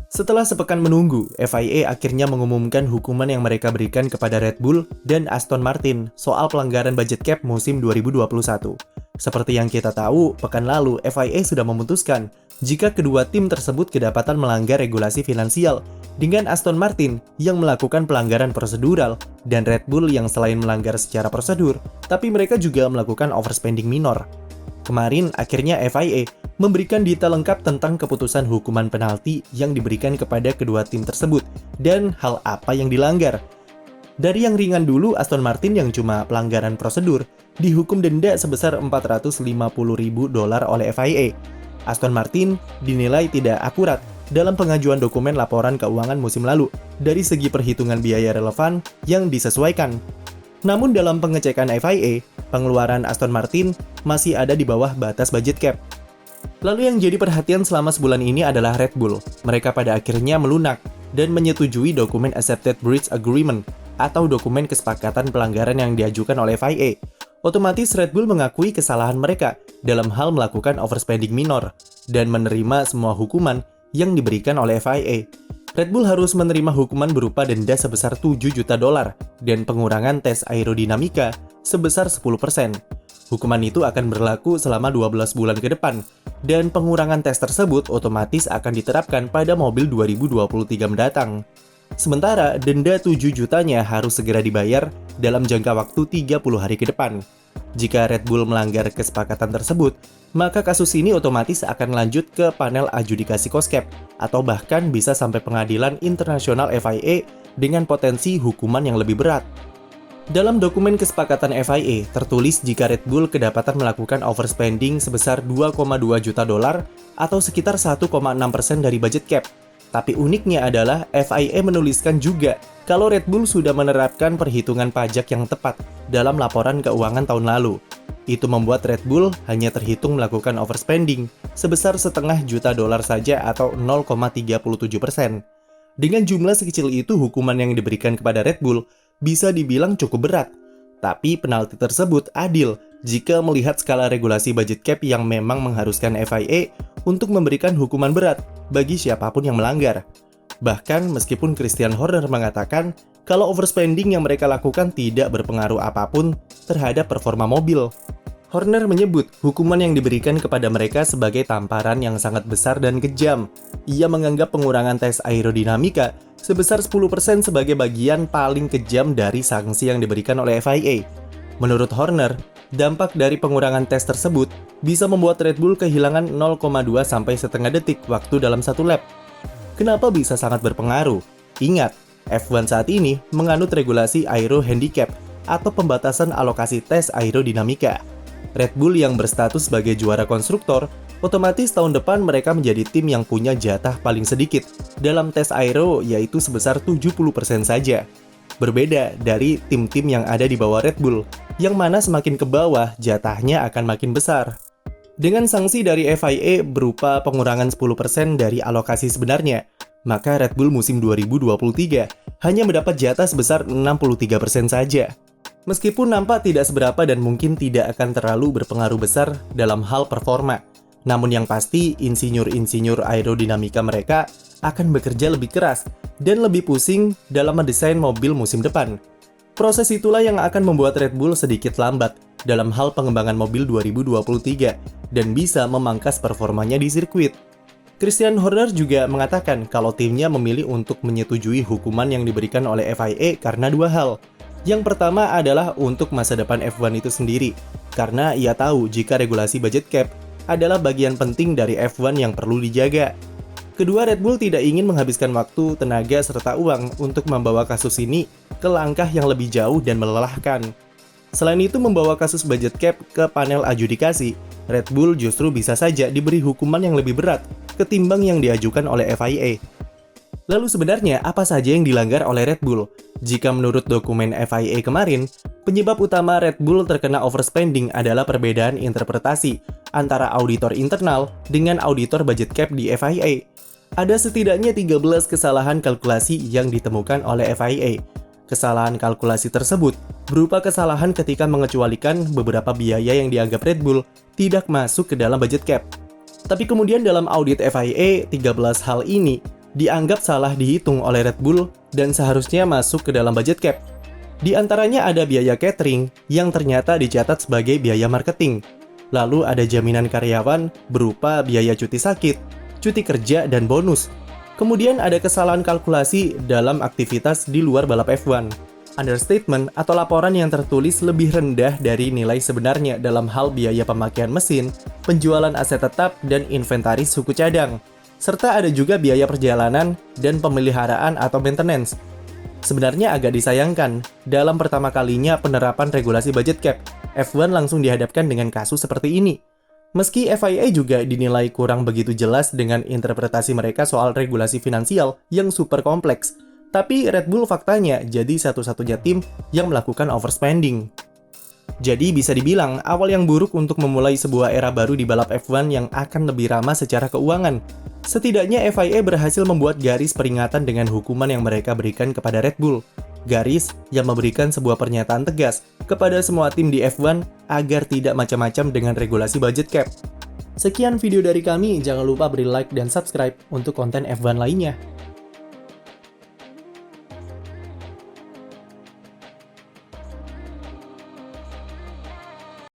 Setelah sepekan menunggu, FIA akhirnya mengumumkan hukuman yang mereka berikan kepada Red Bull dan Aston Martin soal pelanggaran budget cap musim 2021. Seperti yang kita tahu, pekan lalu FIA sudah memutuskan jika kedua tim tersebut kedapatan melanggar regulasi finansial, dengan Aston Martin yang melakukan pelanggaran prosedural dan Red Bull yang selain melanggar secara prosedur, tapi mereka juga melakukan overspending minor. Kemarin, akhirnya FIA memberikan detail lengkap tentang keputusan hukuman penalti yang diberikan kepada kedua tim tersebut dan hal apa yang dilanggar. Dari yang ringan dulu, Aston Martin yang cuma pelanggaran prosedur dihukum denda sebesar $450.000 oleh FIA. Aston Martin dinilai tidak akurat dalam pengajuan dokumen laporan keuangan musim lalu dari segi perhitungan biaya relevan yang disesuaikan. Namun dalam pengecekan FIA, pengeluaran Aston Martin masih ada di bawah batas budget cap. Lalu yang jadi perhatian selama sebulan ini adalah Red Bull. Mereka pada akhirnya melunak dan menyetujui dokumen Accepted Breach Agreement atau dokumen kesepakatan pelanggaran yang diajukan oleh FIA. Otomatis Red Bull mengakui kesalahan mereka dalam hal melakukan overspending minor dan menerima semua hukuman yang diberikan oleh FIA. Red Bull harus menerima hukuman berupa denda sebesar $7 juta dan pengurangan tes aerodinamika sebesar 10%. Hukuman itu akan berlaku selama 12 bulan ke depan, dan pengurangan tes tersebut otomatis akan diterapkan pada mobil 2023 mendatang. Sementara, denda 7 jutanya harus segera dibayar dalam jangka waktu 30 hari ke depan. Jika Red Bull melanggar kesepakatan tersebut, maka kasus ini otomatis akan lanjut ke panel adjudikasi COSCAP, atau bahkan bisa sampai pengadilan internasional FIA dengan potensi hukuman yang lebih berat. Dalam dokumen kesepakatan FIA, tertulis jika Red Bull kedapatan melakukan overspending sebesar $2,2 juta atau sekitar 1,6% dari budget cap. Tapi uniknya adalah FIA menuliskan juga kalau Red Bull sudah menerapkan perhitungan pajak yang tepat dalam laporan keuangan tahun lalu. Itu membuat Red Bull hanya terhitung melakukan overspending sebesar $0,5 juta saja atau 0,37%. Dengan jumlah sekecil itu, hukuman yang diberikan kepada Red Bull bisa dibilang cukup berat. Tapi penalti tersebut adil jika melihat skala regulasi budget cap yang memang mengharuskan FIA untuk memberikan hukuman berat bagi siapapun yang melanggar. Bahkan meskipun Christian Horner mengatakan kalau overspending yang mereka lakukan tidak berpengaruh apapun terhadap performa mobil. Horner menyebut hukuman yang diberikan kepada mereka sebagai tamparan yang sangat besar dan kejam. Ia menganggap pengurangan tes aerodinamika sebesar 10% sebagai bagian paling kejam dari sanksi yang diberikan oleh FIA. Menurut Horner, dampak dari pengurangan tes tersebut bisa membuat Red Bull kehilangan 0,2 sampai setengah detik waktu dalam satu lap. Kenapa bisa sangat berpengaruh? Ingat, F1 saat ini menganut regulasi Aero Handicap atau pembatasan alokasi tes aerodinamika. Red Bull yang berstatus sebagai juara konstruktor, otomatis tahun depan mereka menjadi tim yang punya jatah paling sedikit dalam tes aero, yaitu sebesar 70% saja. Berbeda dari tim-tim yang ada di bawah Red Bull, yang mana semakin ke bawah jatahnya akan makin besar. Dengan sanksi dari FIA berupa pengurangan 10% dari alokasi sebenarnya, maka Red Bull musim 2023 hanya mendapat jatah sebesar 63% saja. Meskipun nampak tidak seberapa dan mungkin tidak akan terlalu berpengaruh besar dalam hal performa, namun yang pasti insinyur-insinyur aerodinamika mereka akan bekerja lebih keras dan lebih pusing dalam mendesain mobil musim depan. Proses itulah yang akan membuat Red Bull sedikit lambat dalam hal pengembangan mobil 2023 dan bisa memangkas performanya di sirkuit. Christian Horner juga mengatakan kalau timnya memilih untuk menyetujui hukuman yang diberikan oleh FIA karena dua hal. Yang pertama adalah untuk masa depan F1 itu sendiri, karena ia tahu jika regulasi budget cap adalah bagian penting dari F1 yang perlu dijaga. Kedua, Red Bull tidak ingin menghabiskan waktu, tenaga, serta uang untuk membawa kasus ini ke langkah yang lebih jauh dan melelahkan. Selain itu, membawa kasus budget cap ke panel adjudikasi, Red Bull justru bisa saja diberi hukuman yang lebih berat ketimbang yang diajukan oleh FIA. Lalu sebenarnya apa saja yang dilanggar oleh Red Bull? Jika menurut dokumen FIA kemarin, penyebab utama Red Bull terkena overspending adalah perbedaan interpretasi antara auditor internal dengan auditor budget cap di FIA. Ada setidaknya 13 kesalahan kalkulasi yang ditemukan oleh FIA. Kesalahan kalkulasi tersebut berupa kesalahan ketika mengecualikan beberapa biaya yang dianggap Red Bull tidak masuk ke dalam budget cap. Tapi kemudian dalam audit FIA, 13 hal ini dianggap salah dihitung oleh Red Bull dan seharusnya masuk ke dalam budget cap. Di antaranya ada biaya catering yang ternyata dicatat sebagai biaya marketing. Lalu ada jaminan karyawan berupa biaya cuti sakit, cuti kerja, dan bonus. Kemudian ada kesalahan kalkulasi dalam aktivitas di luar balap F1. Understatement atau laporan yang tertulis lebih rendah dari nilai sebenarnya dalam hal biaya pemakaian mesin, penjualan aset tetap, dan inventaris suku cadang. Serta ada juga biaya perjalanan dan pemeliharaan atau maintenance. Sebenarnya agak disayangkan, dalam pertama kalinya penerapan regulasi budget cap, F1 langsung dihadapkan dengan kasus seperti ini. Meski FIA juga dinilai kurang begitu jelas dengan interpretasi mereka soal regulasi finansial yang super kompleks, tapi Red Bull faktanya jadi satu-satunya tim yang melakukan overspending. Jadi bisa dibilang awal yang buruk untuk memulai sebuah era baru di balap F1 yang akan lebih ramah secara keuangan. Setidaknya FIA berhasil membuat garis peringatan dengan hukuman yang mereka berikan kepada Red Bull. Garis yang memberikan sebuah pernyataan tegas kepada semua tim di F1 agar tidak macam-macam dengan regulasi budget cap. Sekian video dari kami, jangan lupa beri like dan subscribe untuk konten F1 lainnya.